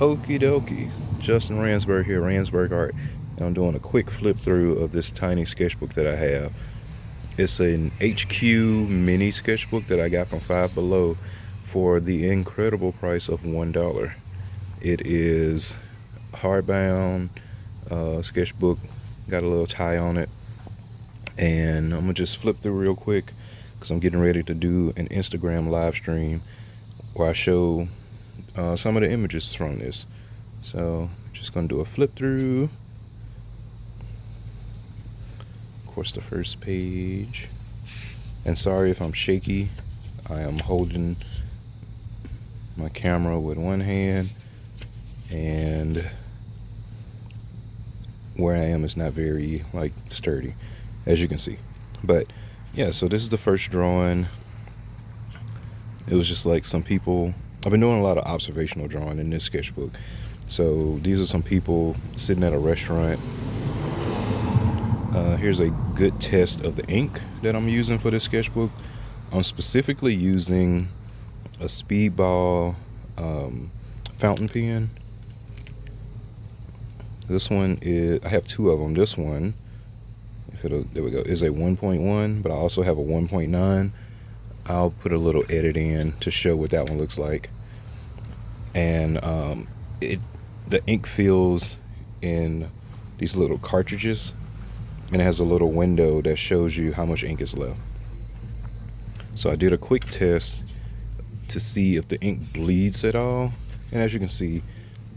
Okie dokie. Justin Ransburg here, Ransburg Art. And I'm doing a quick flip through of this tiny sketchbook that I have. It's an HQ mini sketchbook that I got from Five Below for the incredible price of $1. It is hardbound sketchbook, got a little tie on it. And I'm gonna just flip through real quick because I'm getting ready to do an Instagram live stream where I show some of the images from this. So just gonna do a flip through. Of course, the first page. And sorry if I'm shaky. I am holding my camera with one hand, and where I am is not very sturdy, as you can see. But yeah, so this is the first drawing. It was just like some people. I've been doing a lot of observational drawing in this sketchbook. So these are some people sitting at a restaurant. Here's a good test of the ink that I'm using for this sketchbook. I'm specifically using a Speedball fountain pen. This one is, I have two of them. This one, there we go, is a 1.1, but I also have a 1.9. I'll put a little edit in to show what that one looks like. And the ink fills in these little cartridges, and it has a little window that shows you how much ink is left. So I did a quick test to see if the ink bleeds at all, and as you can see,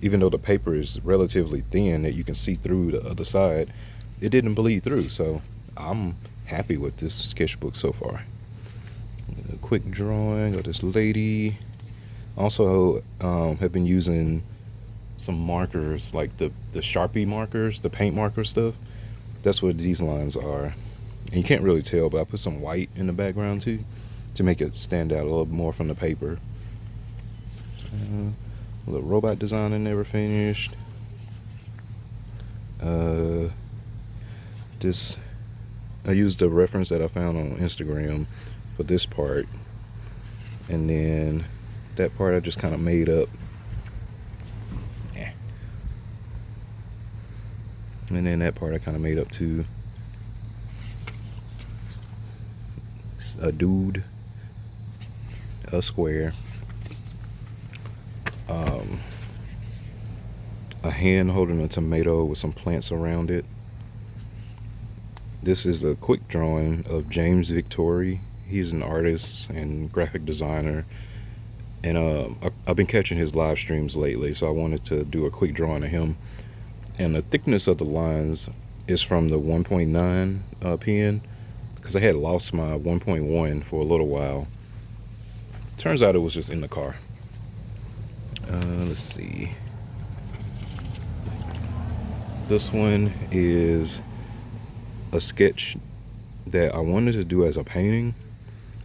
even though the paper is relatively thin that you can see through the other side, it didn't bleed through. So I'm happy with this sketchbook so far. A quick drawing of this lady. Also have been using some markers, like the Sharpie markers, the paint marker stuff. That's what these lines are. And you can't really tell, but I put some white in the background too to make it stand out a little more from the paper. A little robot design I never finished. This, I used the reference that I found on Instagram for this part, and then that part I just kind of made up. And then that part I kind of made up too. A dude, a square, a hand holding a tomato with some plants around it. This is a quick drawing of James Victory. He's an artist and graphic designer, and I've been catching his live streams lately, so I wanted to do a quick drawing of him. And the thickness of the lines is from the 1.9 pen, because I had lost my 1.1 for a little while. Turns out it was just in the car. Let's see. This one is a sketch that I wanted to do as a painting,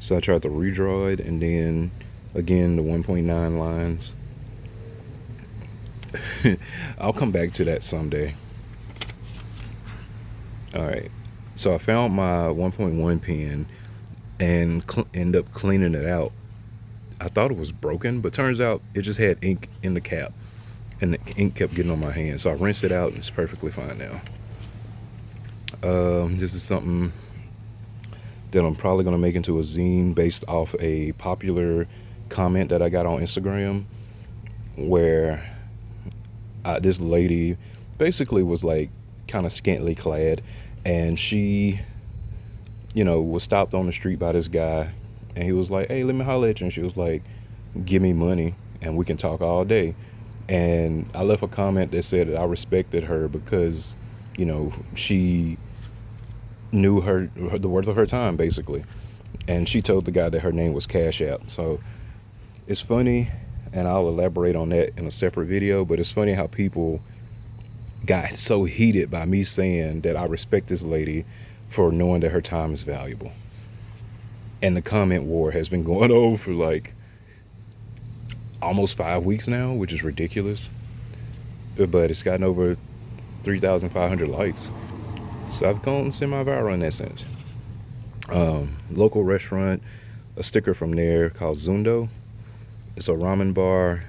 so I tried to redraw it, and then again the 1.9 lines. I'll come back to that someday. Alright, so I found my 1.1 pen and end up cleaning it out. I thought it was broken, but turns out it just had ink in the cap, and the ink kept getting on my hand, so I rinsed it out and it's perfectly fine now. This is something that I'm probably going to make into a zine based off a popular comment that I got on Instagram, where this lady basically was like kind of scantily clad, and she, was stopped on the street by this guy, and he was like, "Hey, let me holler at you," and she was like, "Give me money and we can talk all day." And I left a comment that said that I respected her because, she knew the worth of her time, basically. And she told the guy that her name was Cash App. So it's funny, and I'll elaborate on that in a separate video, but it's funny how people got so heated by me saying that I respect this lady for knowing that her time is valuable. And the comment war has been going on for like almost 5 weeks now, which is ridiculous. But it's gotten over 3,500 likes. So I've gone semi-viral in that sense. Local restaurant, a sticker from there called Zundo. It's a ramen bar.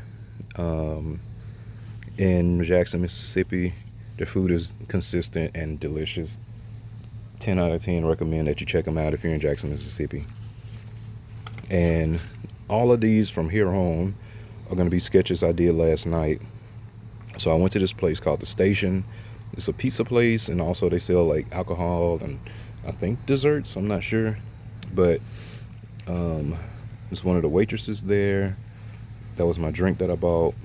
in Jackson, Mississippi. Their food is consistent and delicious. 10 out of 10 recommend that you check them out if you're in Jackson, Mississippi. And all of these from here on are going to be sketches I did last night. So I went to this place called The Station. It's a pizza place, and also they sell like alcohol and I think desserts. I'm not sure. But it's one of the waitresses there. That was my drink that I bought.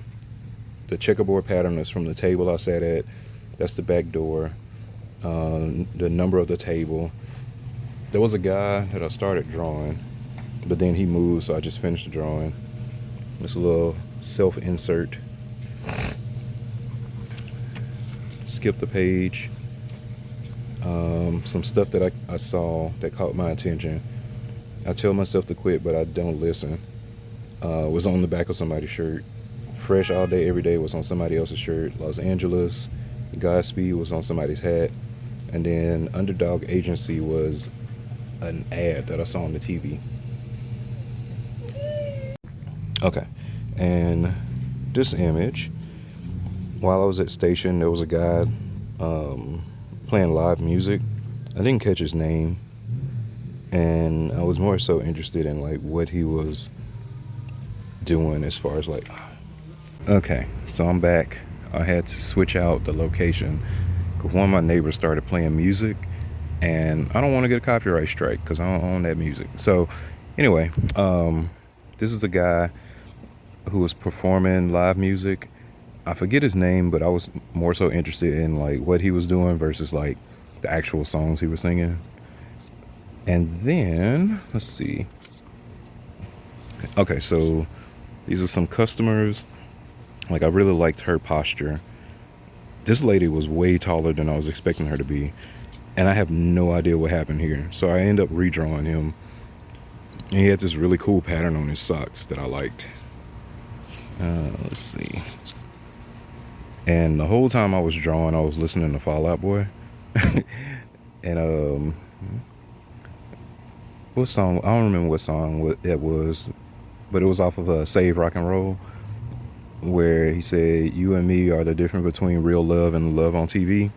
The checkerboard pattern is from the table I sat at. That's the back door. The number of the table. There was a guy that I started drawing, but then he moved, so I just finished the drawing. It's a little self-insert. Skip the page. Some stuff that I saw that caught my attention. I tell myself to quit, but I don't listen. Was on the back of somebody's shirt. Fresh all day, every day was on somebody else's shirt. Los Angeles, Godspeed was on somebody's hat. And then Underdog Agency was an ad that I saw on the TV. Okay, and this image, while I was at Station, there was a guy playing live music. I didn't catch his name, and I was more so interested in like what he was doing as far as like. Okay, so I'm back. I had to switch out the location because one of my neighbors started playing music, and I don't want to get a copyright strike because I don't own that music. So anyway, this is a guy who was performing live music. I forget his name, but I was more so interested in like what he was doing versus like the actual songs he was singing. And then let's see. Okay, so these are some customers. Like, I really liked her posture. This lady was way taller than I was expecting her to be, and I have no idea what happened here. So I ended up redrawing him, and he had this really cool pattern on his socks that I liked. Let's see. And the whole time I was drawing, I was listening to Fall Out Boy. And what song? I don't remember what song it was, but it was off of Save Rock and Roll, where he said, "You and me are the difference between real love and love on TV."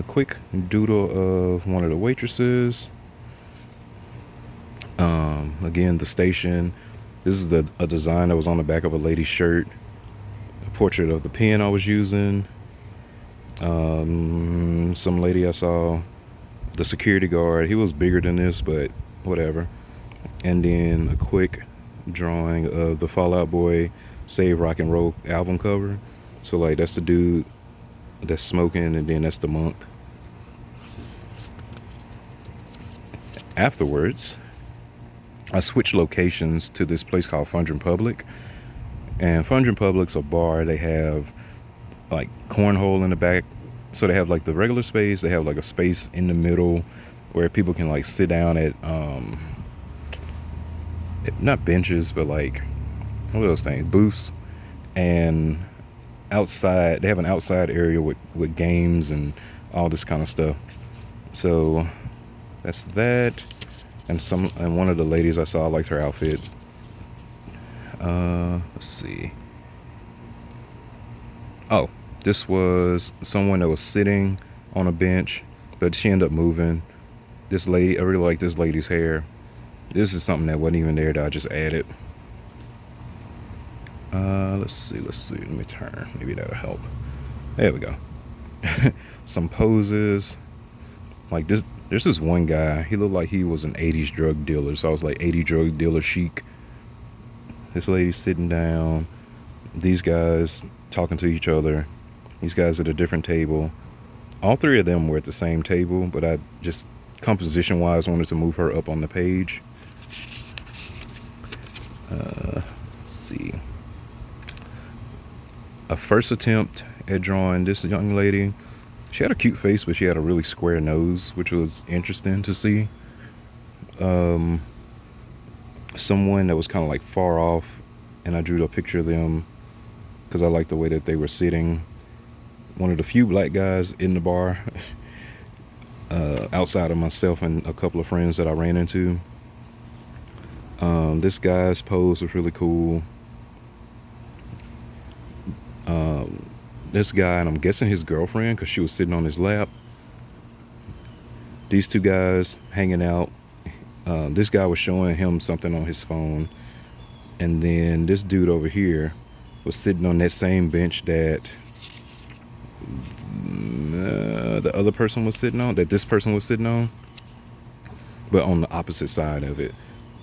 Quick doodle of one of the waitresses. Again, The Station. This is a design that was on the back of a lady's shirt. A portrait of the pen I was using. Some lady I saw. The security guard. He was bigger than this, but whatever. And then a quick drawing of the Fall Out Boy Save Rock and Roll album cover. So like that's the dude that's smoking, and then that's the monk. Afterwards, I switched locations to this place called Fun Public. And Fun Public's a bar. They have like cornhole in the back. So they have like the regular space. They have like a space in the middle where people can like sit down at not benches, but like what are those things? Booths. And outside, they have an outside area with games and all this kind of stuff. So that's that. And one of the ladies I saw, I liked her outfit. Let's see. Oh, this was someone that was sitting on a bench, but she ended up moving. This lady, I really like this lady's hair. This is something that wasn't even there that I just added. Let's see. Let me turn. Maybe that'll help. There we go. Some poses. Like this. There's this one guy. He looked like he was an 80s drug dealer. So I was like 80 drug dealer chic. This lady sitting down. These guys talking to each other. These guys at a different table. All three of them were at the same table, but I just composition-wise wanted to move her up on the page. Let's see. A first attempt at drawing this young lady. She had a cute face, but she had a really square nose, which was interesting to see. Someone that was kind of like far off, and I drew a picture of them because I liked the way that they were sitting. One of the few black guys in the bar, outside of myself and a couple of friends that I ran into. This guy's pose was really cool. This guy, and I'm guessing his girlfriend, because she was sitting on his lap. These two guys hanging out. This guy was showing him something on his phone, and then this dude over here was sitting on that same bench that the other person was sitting on, that this person was sitting on, but on the opposite side of it.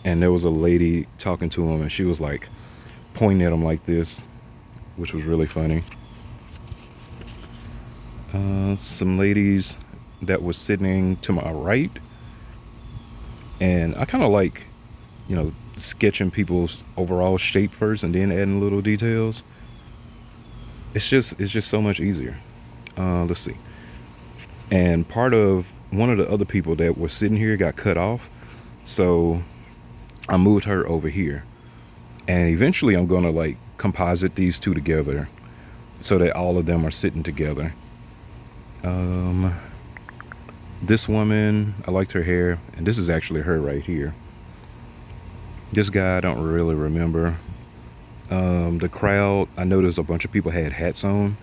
And there was a lady talking to him, and she was like pointing at him like this, which was really funny. Some ladies that were sitting to my right, and I kind of like, sketching people's overall shape first and then adding little details. It's just so much easier. Let's see. And one of the other people that was sitting here got cut off, so I moved her over here. And eventually I'm gonna like composite these two together so that all of them are sitting together. This woman, I liked her hair, and this is actually her right here. This guy I don't really remember. The crowd, I noticed a bunch of people had hats on,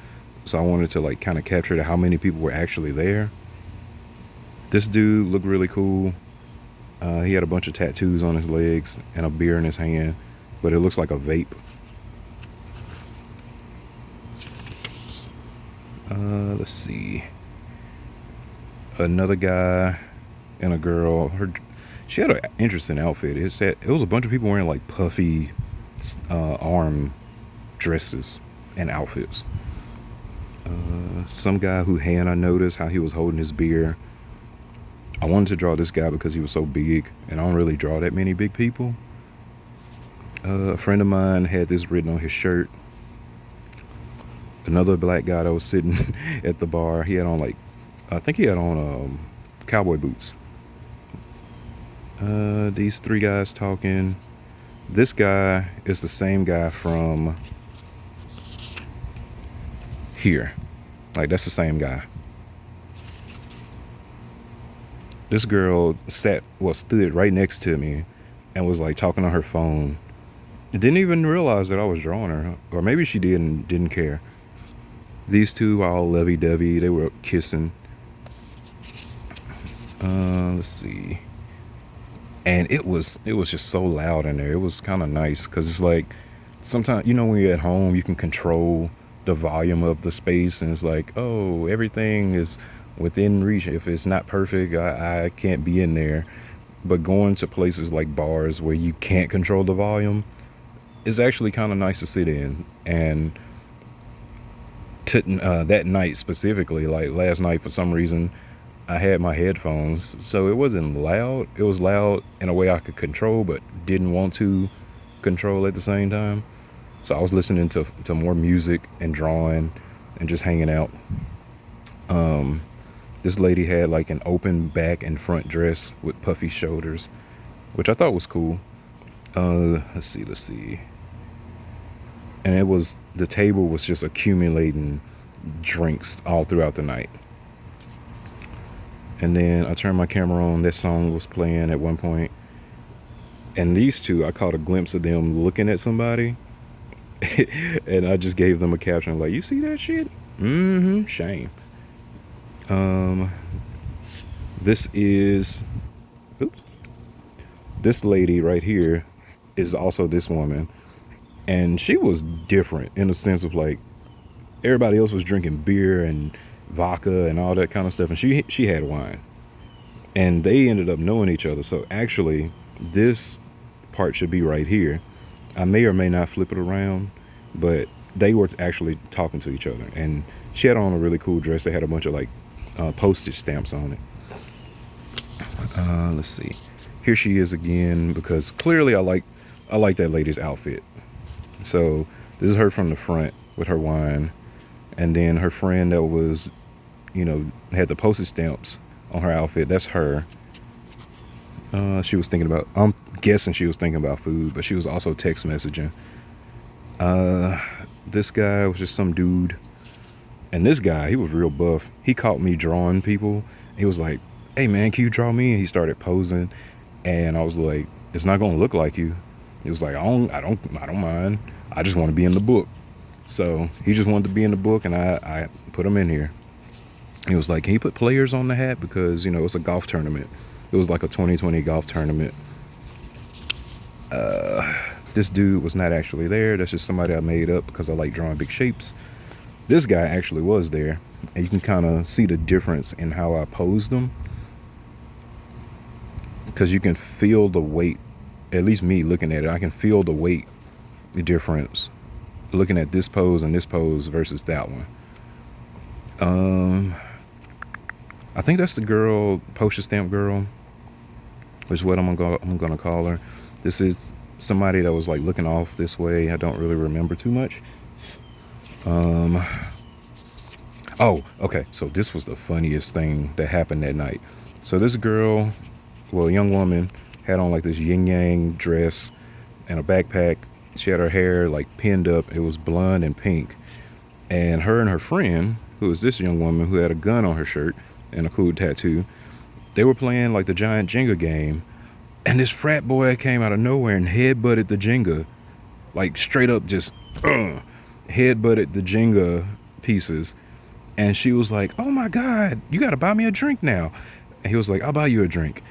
so I wanted to like kind of capture how many people were actually there. This dude looked really cool. He had a bunch of tattoos on his legs and a beer in his hand, but it looks like a vape. Let's see. Another guy and a girl. She had an interesting outfit. It was a bunch of people wearing like puffy arm dresses and outfits. Some guy I noticed how he was holding his beer. I wanted to draw this guy because he was so big, and I don't really draw that many big people. A friend of mine had this written on his shirt. Another black guy that was sitting at the bar, he had on I think he had on cowboy boots. These three guys talking. This guy is the same guy from here. Like, that's the same guy. This girl stood right next to me and was like talking on her phone. Didn't even realize that I was drawing her, or maybe she did and didn't care. These two all lovey-dovey. They were kissing. Let's see. And it was just so loud in there. It was kind of nice because it's like sometimes, when you're at home, you can control the volume of the space, and it's like, oh, everything is within reach. If it's not perfect, I can't be in there. But going to places like bars where you can't control the volume is actually kind of nice to sit in. And that night specifically, like last night, for some reason, I had my headphones, so it wasn't loud. It was loud in a way I could control, but didn't want to control at the same time. So I was listening to more music and drawing and just hanging out. This lady had like an open back and front dress with puffy shoulders, which I thought was cool. Let's see. And the table was just accumulating drinks all throughout the night. And then I turned my camera on. That song was playing at one point. And these two, I caught a glimpse of them looking at somebody. And I just gave them a caption like, you see that shit? Mm-hmm. Shame. This lady right here is also this woman. And she was different in the sense of like, everybody else was drinking beer and vodka and all that kind of stuff, and she had wine, and they ended up knowing each other. So actually this part should be right here. I may or may not flip it around, but they were actually talking to each other, and she had on a really cool dress. They had a bunch of like postage stamps on it. Let's see, here she is again, because clearly I like that lady's outfit. So this is her from the front with her wine, and then her friend that was had the postage stamps on her outfit, that's her. I'm guessing she was thinking about food, but she was also text messaging. This guy was just some dude, and this guy, he was real buff. He caught me drawing people. He was like, hey man, can you draw me? And he started posing, and I was like, it's not gonna look like you. He was like, I don't mind, I just want to be in the book. So he just wanted to be in the book, and I put him in here. He was like, "Can you put players on the hat because it's a golf tournament." It was like a 2020 golf tournament. This dude was not actually there. That's just somebody I made up because I like drawing big shapes. This guy actually was there, and you can kind of see the difference in how I posed them, because you can feel the weight. At least me looking at it, I can feel the weight difference looking at this pose and this pose versus that one. I think that's the girl, postage stamp girl, which is what I'm gonna call her. This is somebody that was like looking off this way. I don't really remember too much. Oh, okay. So this was the funniest thing that happened that night. So this girl, well, a young woman, had on like this yin yang dress and a backpack. She had her hair like pinned up. It was blonde and pink. And her friend, who was this young woman who had a gun on her shirt and a cool tattoo, they were playing like the giant Jenga game. And this frat boy came out of nowhere and headbutted the Jenga. Like straight up just headbutted the Jenga pieces. And she was like, "Oh my God, you got to buy me a drink now." And he was like, "I'll buy you a drink."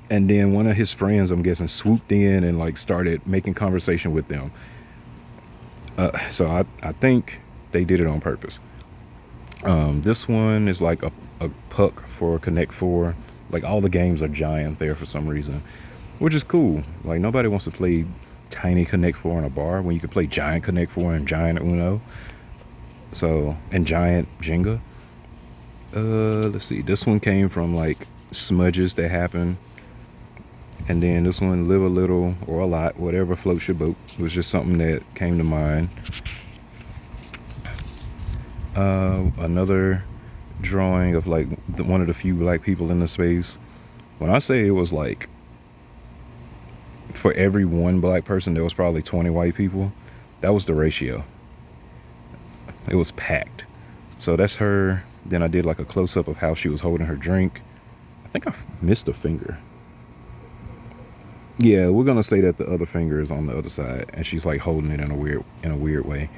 And then one of his friends, I'm guessing, swooped in and like started making conversation with them. So I think they did it on purpose. This one is like a puck for Connect 4. Like all the games are giant there for some reason, which is cool. Like nobody wants to play tiny Connect 4 in a bar when you can play giant Connect 4 and giant Uno. So, and giant Jenga. Let's see. This one came from like smudges that happened. And then this one, live a little or a lot, whatever floats your boat. It was just something that came to mind. Another drawing of like one of the few black people in the space. When I say it was like, for every one black person, there was probably 20 white people. That was the ratio. It was packed. So that's her. Then I did like a close-up of how she was holding her drink. I think I missed a finger. Yeah, we're gonna say that the other finger is on the other side, and she's like holding it in a weird way.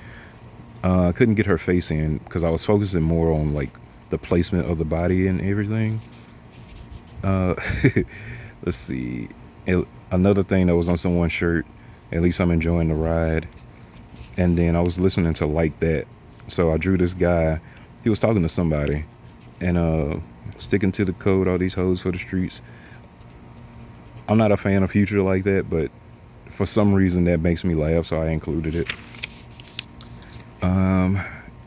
I couldn't get her face in because I was focusing more on like the placement of the body and everything. Uh, let's see. Another thing that was on someone's shirt. At least I'm enjoying the ride. And then I was listening to Like That. So I drew this guy. He was talking to somebody, and sticking to the code, all these hoes for the streets. I'm not a fan of Future like that, but for some reason that makes me laugh, so I included it.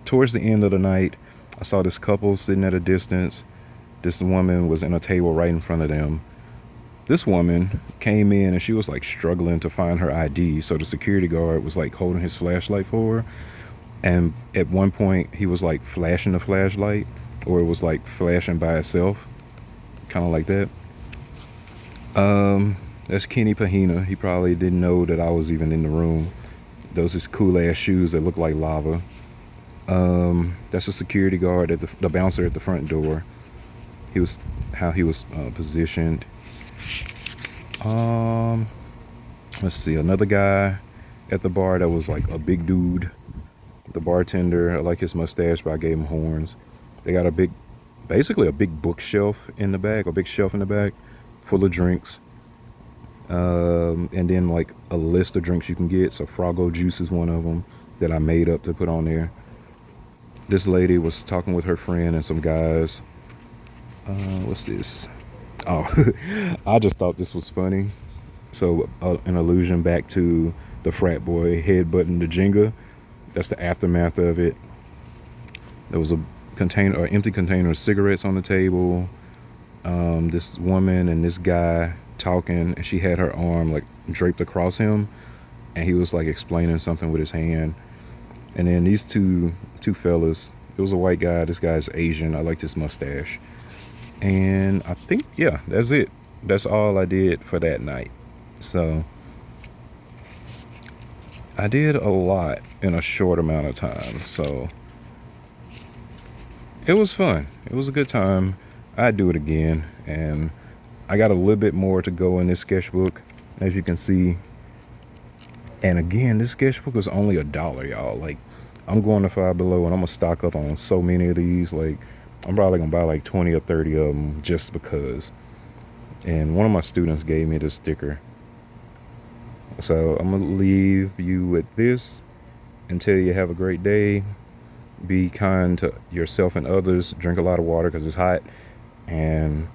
Towards the end of the night, I saw this couple sitting at a distance. This woman was in a table right in front of them. This woman came in and she was like struggling to find her ID, so the security guard was like holding his flashlight for her. And at one point he was like flashing the flashlight, or it was like flashing by itself, kind of like that. That's Kenny Pahina. He probably didn't know that I was even in the room. Those is cool ass shoes that look like lava. That's a security guard at the bouncer at the front door. He was positioned. Let's see, another guy at the bar that was like a big dude. The bartender, I like his mustache, but I gave him horns. They got basically a big bookshelf in the back, a big shelf in the back, full of drinks. And then like a list of drinks you can get. So Froggo juice is one of them that I made up to put on there. This lady was talking with her friend and some guys. What's this? Oh, I just thought this was funny. So an allusion back to the frat boy headbutting the Jenga. That's the aftermath of it. There was an empty container of cigarettes on the table. This woman and this guy talking, and she had her arm like draped across him, and he was like explaining something with his hand. And then these two fellas, it was a white guy, this guy's Asian, I liked his mustache. And I think, yeah, that's it. That's all I did for that night. So I did a lot in a short amount of time, so it was fun. It was a good time. I'd do it again, and I got a little bit more to go in this sketchbook, as you can see. And again, this sketchbook was only $1, y'all. Like, I'm going to Five Below and I'm gonna stock up on so many of these. Like, I'm probably gonna buy like 20 or 30 of them just because. And one of my students gave me this sticker. So I'm gonna leave you with this until you have a great day. Be kind to yourself and others. Drink a lot of water because it's hot. And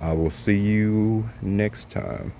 I will see you next time.